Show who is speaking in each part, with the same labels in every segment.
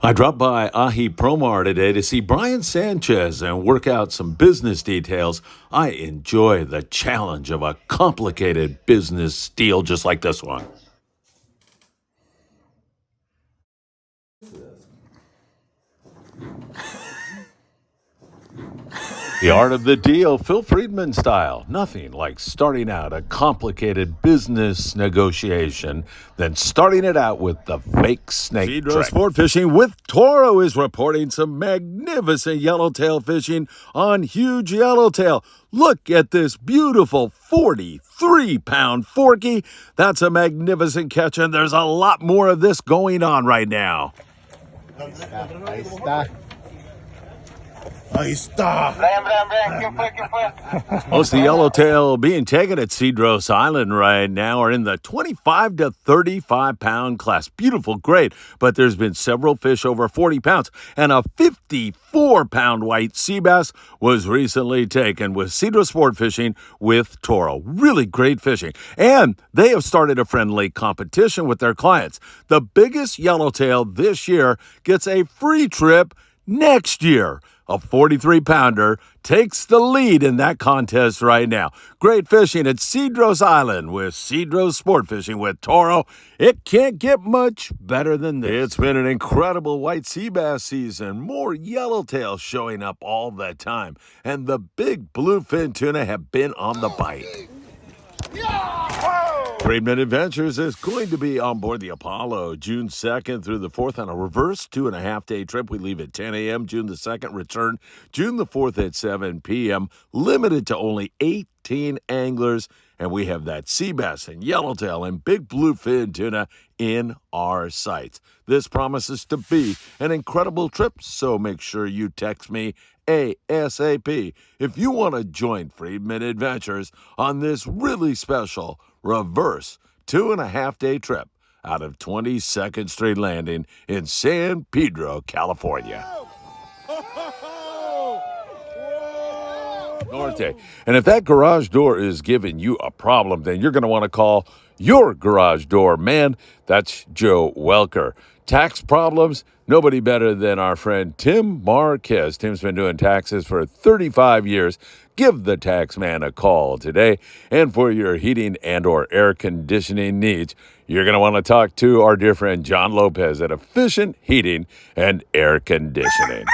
Speaker 1: I dropped by Ahi Promar today to see Brian Sanchez and work out some business details. I enjoy the challenge of a complicated business deal just like this one. The art of the deal, Phil Friedman style. Nothing like starting out a complicated business negotiation, then starting it out with the fake snake Cedros trick. Sport Fishing with Toro is reporting some magnificent yellowtail fishing on huge yellowtail. Look at this beautiful 43-pound forky. That's a magnificent catch, and there's a lot more of this going on right now.
Speaker 2: Ahí está.
Speaker 3: Ahí está.
Speaker 1: Most of the yellowtail being taken at Cedros Island right now are in the 25 to 35 pound class. Beautiful, great, but there's been several fish over 40 pounds, and a 54-pound white sea bass was recently taken with Cedros Sport Fishing with Toro. Really great fishing, and they have started a friendly competition with their clients. The biggest yellowtail this year gets a free trip next year. A 43-pounder takes the lead in that contest right now. Great fishing at Cedros Island with Cedros Sport Fishing with Toro. It can't get much better than this. It's been an incredible white sea bass season. More yellowtail showing up all the time. And the big bluefin tuna have been on the bite. Friedman Adventures is going to be on board the Apollo June 2nd through the 4th on a reverse 2.5-day trip. We leave at 10 a.m. June the 2nd, return June the 4th at 7 p.m. Limited to only 18 anglers, and we have that sea bass and yellowtail and big bluefin tuna in our sights. This promises to be an incredible trip, so make sure you text me ASAP if you want to join Friedman Adventures on this really special reverse 2.5-day trip out of 22nd Street Landing in San Pedro, California. Norte. And if that garage door is giving you a problem, then you're going to want to call your garage door man. That's Joe Welker. Tax problems? Nobody better than our friend Tim Marquez. Tim's been doing taxes for 35 years. Give the tax man a call today. And for your heating and or air conditioning needs, you're going to want to talk to our dear friend John Lopez at Efficient Heating and Air Conditioning.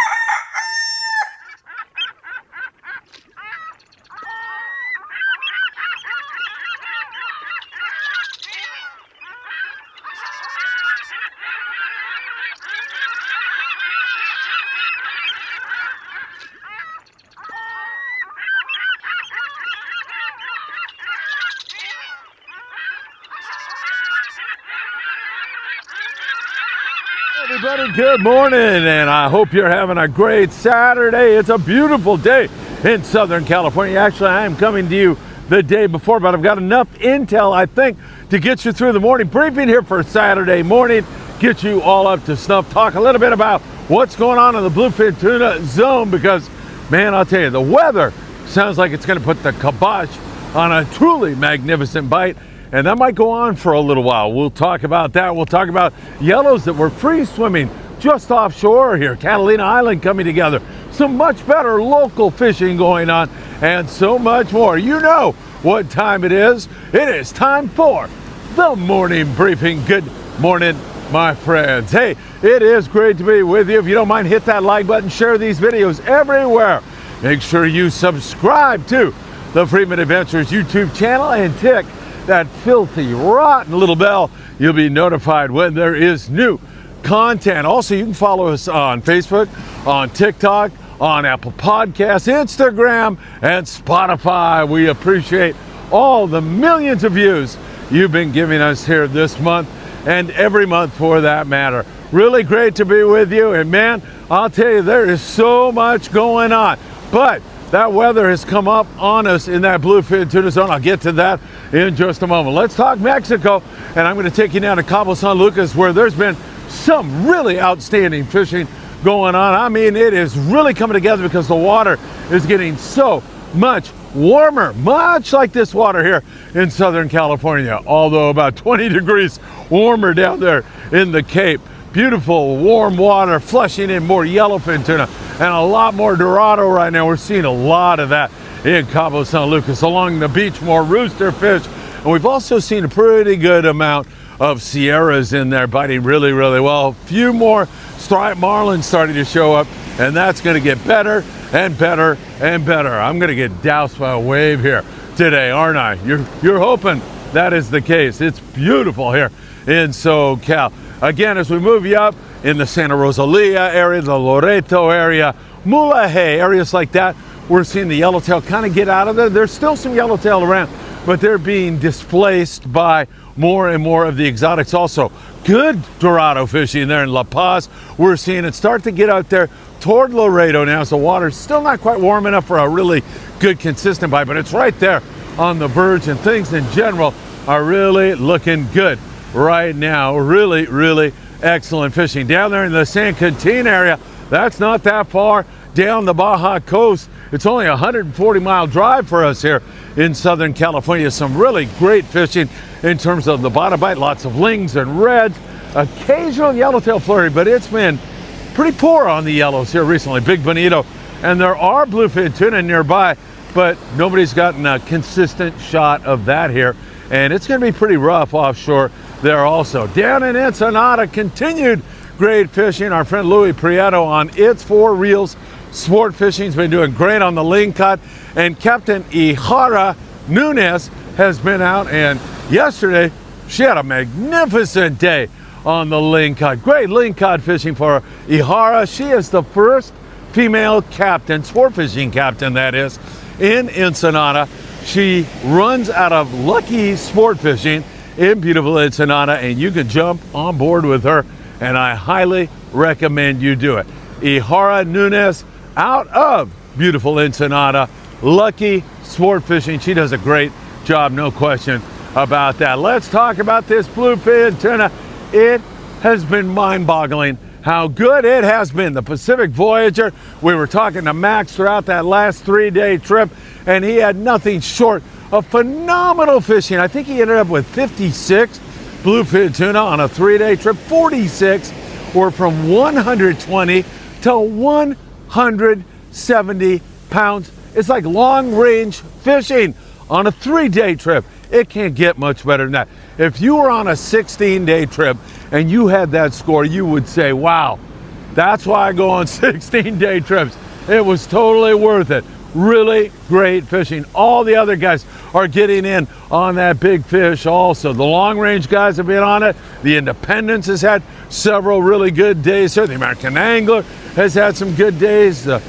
Speaker 1: Everybody, good morning, and I hope you're having a great Saturday. It's a beautiful day in Southern California. Actually, I am coming to you the day before, but I've got enough intel, I think, to get you through the morning briefing here for Saturday morning, get you all up to snuff, talk a little bit about what's going on in the bluefin tuna zone, because, man, I'll tell you, the weather sounds like it's going to put the kibosh on a truly magnificent bite. And that might go on for a little while. We'll talk about that. We'll talk about yellows that were free swimming just offshore here. Catalina Island coming together. Some much better local fishing going on and so much more. You know what time it is. It is time for the morning briefing. Good morning, my friends. Hey, it is great to be with you. If you don't mind, hit that like button. Share these videos everywhere. Make sure you subscribe to the Friedman Adventures YouTube channel and tick that filthy, rotten little bell. You'll be notified when there is new content. Also, you can follow us on Facebook, on TikTok, on Apple Podcasts, Instagram, and Spotify. We appreciate all the millions of views you've been giving us here this month and every month for that matter. Really great to be with you. And man, I'll tell you, there is so much going on. But that weather has come up on us in that bluefin tuna zone. I'll get to that in just a moment. Let's talk Mexico, and I'm going to take you down to Cabo San Lucas, where there's been some really outstanding fishing going on. I mean, it is really coming together because the water is getting so much warmer, much like this water here in Southern California, although about 20 degrees warmer down there in the Cape. beautiful warm water, flushing in more yellowfin tuna and a lot more Dorado right now. We're seeing a lot of that in Cabo San Lucas. Along the beach, more rooster fish. And we've also seen a pretty good amount of Sierras in there biting really, really well. A few more striped marlins starting to show up, and that's going to get better and better and better. I'm going to get doused by a wave here today, aren't I? You're hoping that is the case. It's beautiful here in SoCal. Again, as we move you up in the Santa Rosalia area, the Loreto area, Mulahe, areas like that, we're seeing the yellowtail kind of get out of there. There's still some yellowtail around, but they're being displaced by more and more of the exotics also. Good Dorado fishing there in La Paz. We're seeing it start to get out there toward Laredo now, so the water's still not quite warm enough for a really good consistent bite, but it's right there on the verge, and things in general are really looking good right now. Really, really excellent fishing. Down there in the San Quintin area, that's not that far down the Baja coast. It's only a 140-mile drive for us here in Southern California. Some really great fishing in terms of the bottom bite, lots of lings and reds, occasional yellowtail flurry, but it's been pretty poor on the yellows here recently. Big bonito, and there are bluefin tuna nearby, but nobody's gotten a consistent shot of that here, and it's going to be pretty rough offshore there also. Down in Ensenada, continued great fishing. Our friend Louis Prieto on its 4 reels sport fishing's been doing great on the lingcod, and Captain Ihara Nunez has been out, and yesterday she had a magnificent day on the lingcod. Great lingcod fishing for Ihara. She is the first female captain, sport fishing captain that is, in Ensenada. She runs out of Lucky Sport Fishing in beautiful Ensenada, and you can jump on board with her, and I highly recommend you do it. Ihara Nunez out of beautiful Ensenada, Lucky Sport Fishing. She does a great job, no question about that. Let's talk about this bluefin tuna. It has been mind-boggling how good it has been. The Pacific Voyager, we were talking to Max throughout that last 3-day trip, and he had nothing short of phenomenal fishing. I think he ended up with 56 bluefin tuna on a 3-day trip. 46 were from 120 to 170 pounds. It's like long-range fishing on a 3-day trip. It can't get much better than that. If you were on a 16-day trip and you had that score, you would say, wow, that's why I go on 16-day trips. It was totally worth it. Really great fishing. All the other guys are getting in on that big fish also. The long-range guys have been on it. The Independence has had several really good days here. The American Angler has had some good days. The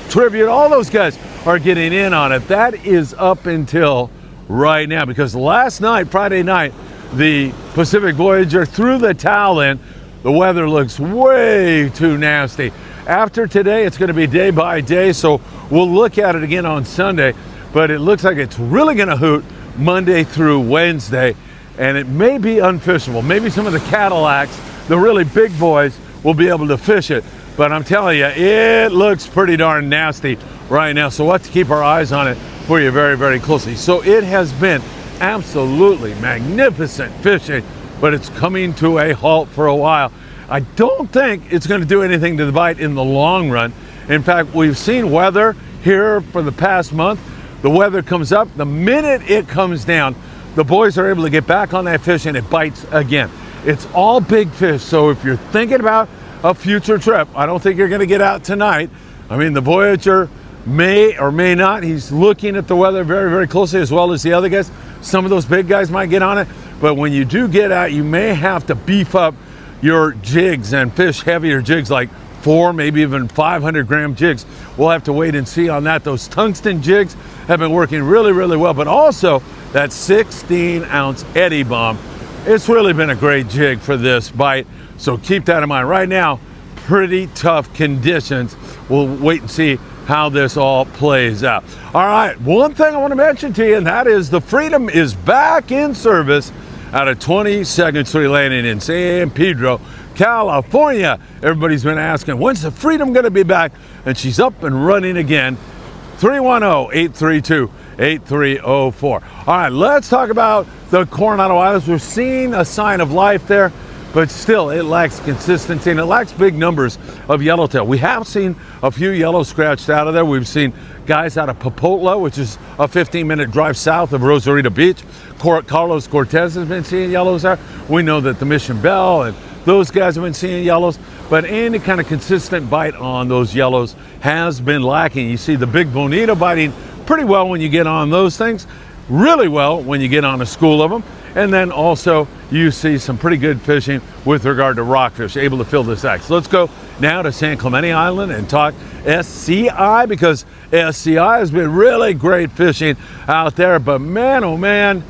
Speaker 1: Tribute, all those guys are getting in on it. That is up until right now, because last night, Friday night, the Pacific Voyager threw the towel in. The weather looks way too nasty. After today, it's going to be day by day, so we'll look at it again on Sunday, but it looks like it's really going to hoot Monday through Wednesday, and it may be unfishable. Maybe some of the Cadillacs, the really big boys, will be able to fish it, but I'm telling you, it looks pretty darn nasty right now, so we'll have to keep our eyes on it for you very, very closely. So it has been absolutely magnificent fishing, but it's coming to a halt for a while. I don't think it's going to do anything to the bite in the long run. In fact, we've seen weather here for the past month. The weather comes up. The minute it comes down, the boys are able to get back on that fish and it bites again. It's all big fish. So if you're thinking about a future trip, I don't think you're going to get out tonight. I mean, the Voyager may or may not. He's looking at the weather very, very closely, as well as the other guys. Some of those big guys might get on it. But when you do get out, you may have to beef up your jigs and fish heavier jigs, like 4, maybe even 500-gram jigs. We'll have to wait and see on that. Those tungsten jigs have been working really, really well, but also that 16-ounce Eddie Bomb. It's really been a great jig for this bite, so keep that in mind. Right now, pretty tough conditions. We'll wait and see how this all plays out. All right, one thing I want to mention to you, and that is the Freedom is back in service out of 22nd Street Landing in San Pedro, California. Everybody's been asking, when's the Freedom going to be back? And she's up and running again. 310-832-8304. All right, let's talk about the Coronado Islands. We're seeing a sign of life there. but still it lacks consistency and it lacks big numbers of yellowtail. We have seen a few yellow scratched out of there. We've seen guys out of Popotla, which is a 15-minute drive south of Rosarito Beach. Carlos Cortez has been seeing yellows there. We know that the Mission Bell and those guys have been seeing yellows, but any kind of consistent bite on those yellows has been lacking. You see the big bonito biting pretty well when you get on those things, really well when you get on a school of them, and then also you see some pretty good fishing with regard to rockfish, able to fill this act. So let's go now to San Clemente Island and talk SCI, because SCI has been really great fishing out there, but man, oh man,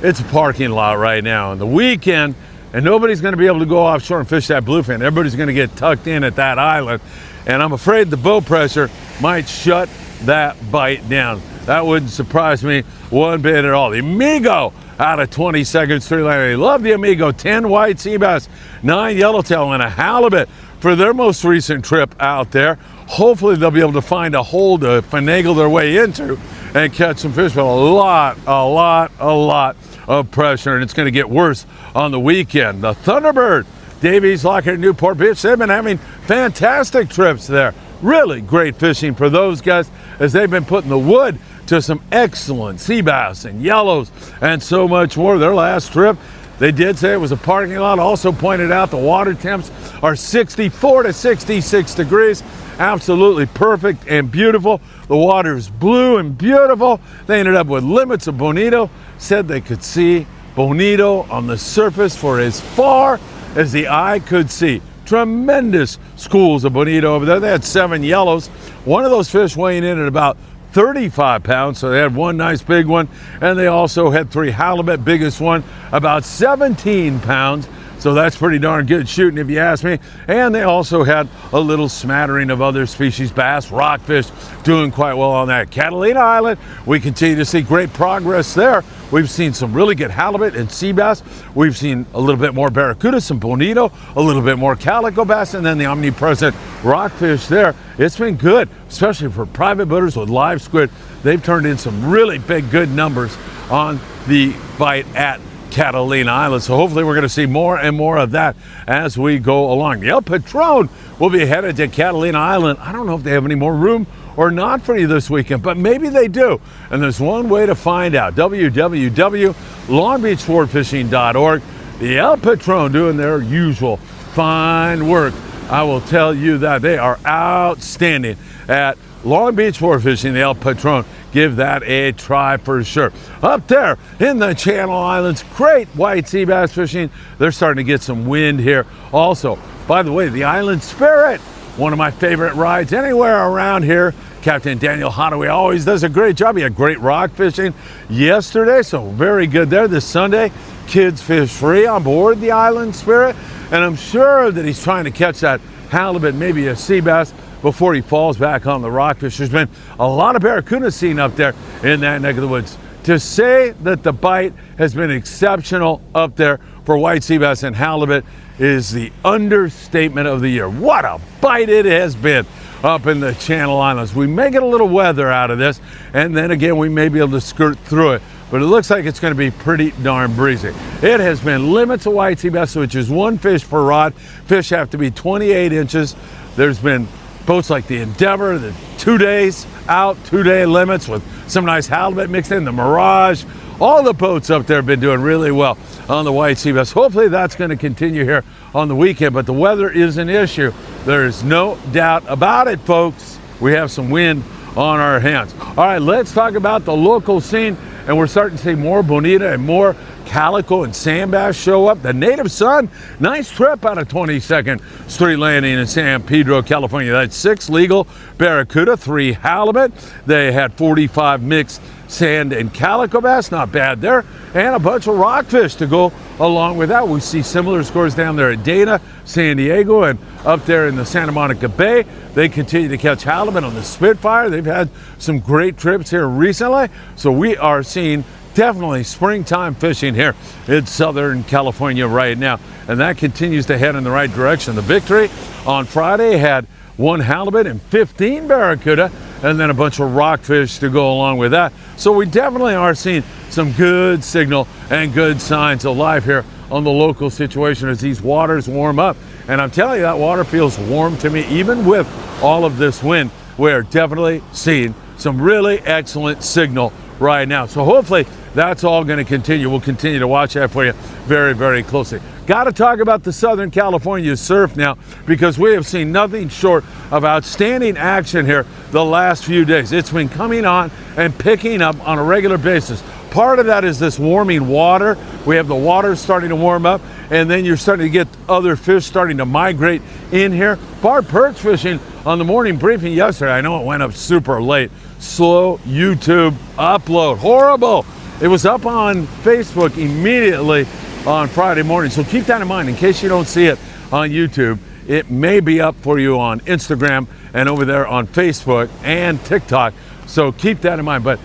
Speaker 1: it's a parking lot right now on the weekend, and nobody's going to be able to go offshore and fish that bluefin. Everybody's going to get tucked in at that island, and I'm afraid the boat pressure might shut that bite down. That wouldn't surprise me one bit at all. The Amigo out of 22nd Street Landing. Love the Amigo. 10 white sea bass, 9 yellowtail, and a halibut for their most recent trip out there. Hopefully they'll be able to find a hole to finagle their way into and catch some fish, but a lot of pressure, and it's going to get worse on the weekend. The Thunderbird, Davies, Lockyer, Newport Beach, they've been having fantastic trips there. Really great fishing for those guys as they've been putting the wood to some excellent sea bass and yellows and so much more. Their last trip, they did say it was a parking lot. Also pointed out the water temps are 64 to 66 degrees. Absolutely perfect and beautiful. The water is blue and beautiful. They ended up with limits of bonito. Said they could see bonito on the surface for as far as the eye could see. Tremendous schools of bonito over there. They had 7 yellows. One of those fish weighing in at about 35 pounds, so they had one nice big one, and they also had 3 halibut, biggest one about 17 pounds, so that's pretty darn good shooting if you ask me. And they also had a little smattering of other species, bass, rockfish, doing quite well on that. Catalina Island, we continue to see great progress there. We've seen some really good halibut and sea bass. We've seen a little bit more barracuda, some bonito, a little bit more calico bass, and then the omnipresent rockfish there. It's been good, especially for private boaters with live squid. They've turned in some really big, good numbers on the bite at Catalina Island. So hopefully we're going to see more and more of that as we go along. The El Patron will be headed to Catalina Island. I don't know if they have any more room or not for you this weekend, but maybe they do. And there's one way to find out. www.longbeachsportfishing.org. The El Patron doing their usual fine work. I will tell you that they are outstanding at Long Beach Sport Fishing, the El Patron. Give that a try for sure. Up there in the Channel Islands, great white sea bass fishing. They're starting to get some wind here. Also, by the way, the Island Spirit, one of my favorite rides anywhere around here. Captain Daniel Hadaway always does a great job. He had great rock fishing yesterday, so very good there. This Sunday, kids fish free on board the Island Spirit, and I'm sure that he's trying to catch that halibut, maybe a sea bass, before he falls back on the rockfish. There's been a lot of barracuda seen up there in that neck of the woods. To say that the bite has been exceptional up there for white sea bass and halibut is the understatement of the year. What a bite it has been up in the Channel Islands. We may get a little weather out of this, and then again we may be able to skirt through it, but it looks like it's going to be pretty darn breezy. It has been limits of white sea bass, which is 1 fish per rod. Fish have to be 28 inches. There's been boats like the Endeavor, the 2 days out, 2-day limits with some nice halibut mixed in, the Mirage. All the boats up there have been doing really well on the white sea bass. Hopefully that's going to continue here on the weekend, but the weather is an issue. There's no doubt about it, folks. We have some wind on our hands. All right, let's talk about the local scene, and we're starting to see more bonita and more calico and sand bass show up. The Native Sun, nice trip out of 22nd Street Landing in San Pedro, California. That's 6 legal barracuda, 3 halibut. They had 45 mixed sand and calico bass, not bad there, and a bunch of rockfish to go along with that. We see similar scores down there at Dana, San Diego, and up there in the Santa Monica Bay. They continue to catch halibut on the Spitfire. They've had some great trips here recently, so we are seeing definitely springtime fishing here in Southern California right now, and that continues to head in the right direction. The Victory on Friday had 1 halibut and 15 barracuda, and then a bunch of rockfish to go along with that. So we definitely are seeing some good signal and good signs of life here on the local situation as these waters warm up. And I'm telling you, that water feels warm to me, even with all of this wind. We're definitely seeing some really excellent signal right now. So hopefully that's all going to continue. We'll continue to watch that for you very, very closely. Got to talk about the Southern California surf now, because we have seen nothing short of outstanding action here the last few days. It's been coming on and picking up on a regular basis. Part of that is this warming water. We have the water starting to warm up, and then you're starting to get other fish starting to migrate in here. Barred perch fishing on the morning briefing yesterday, I know it went up super late. Slow YouTube upload, horrible. It was up on Facebook immediately on Friday morning, so keep that in mind in case you don't see it on YouTube. It may be up for you on Instagram and over there on Facebook and TikTok, so keep that in mind. But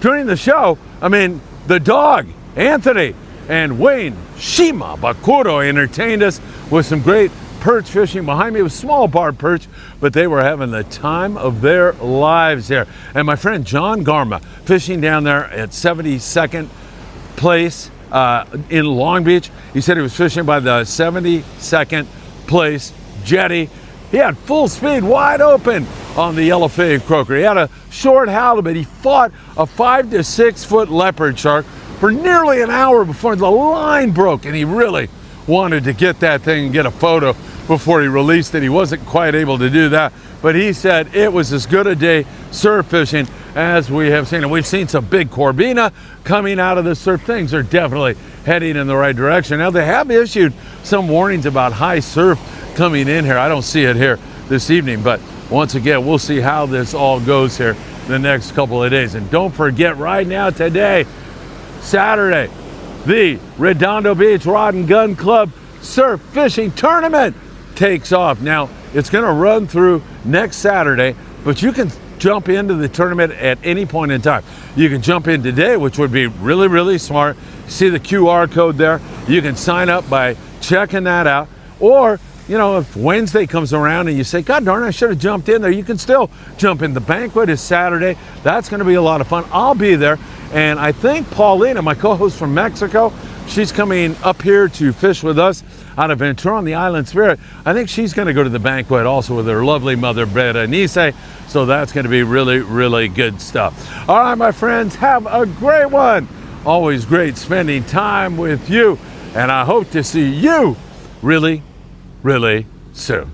Speaker 1: during the show, I mean, the dog, Anthony, and Wayne Shima Bakuro entertained us with some great perch fishing. Behind me was small barred perch, but they were having the time of their lives here. And my friend John Garma fishing down there at 72nd place in Long Beach. He said he was fishing by the 72nd place jetty. He had full speed, wide open on the yellowfin croaker. He had a short halibut. He fought a 5 to 6 foot leopard shark for nearly an hour before the line broke, and he really wanted to get that thing and get a photo before he released it. He wasn't quite able to do that, but he said it was as good a day surf fishing as we have seen. And we've seen some big corvina coming out of the surf. Things are definitely heading in the right direction. Now, they have issued some warnings about high surf coming in here. I don't see it here this evening, but once again, we'll see how this all goes here the next couple of days. And don't forget, right now, today, Saturday, the Redondo Beach Rod and Gun Club Surf Fishing Tournament takes off. Now, it's going to run through next Saturday, but you can jump into the tournament at any point in time. You can jump in today, which would be really, really smart. See the QR code there. You can sign up by checking that out. Or, you know, if Wednesday comes around and you say, God darn, I should have jumped in there, you can still jump in. The banquet is Saturday. That's going to be a lot of fun. I'll be there. And I think Paulina, my co-host from Mexico, she's coming up here to fish with us out of Ventura on the Island Spirit. I think she's going to go to the banquet also with her lovely mother, Berenice. So that's going to be really, really good stuff. All right, my friends, have a great one. Always great spending time with you. And I hope to see you really, really soon.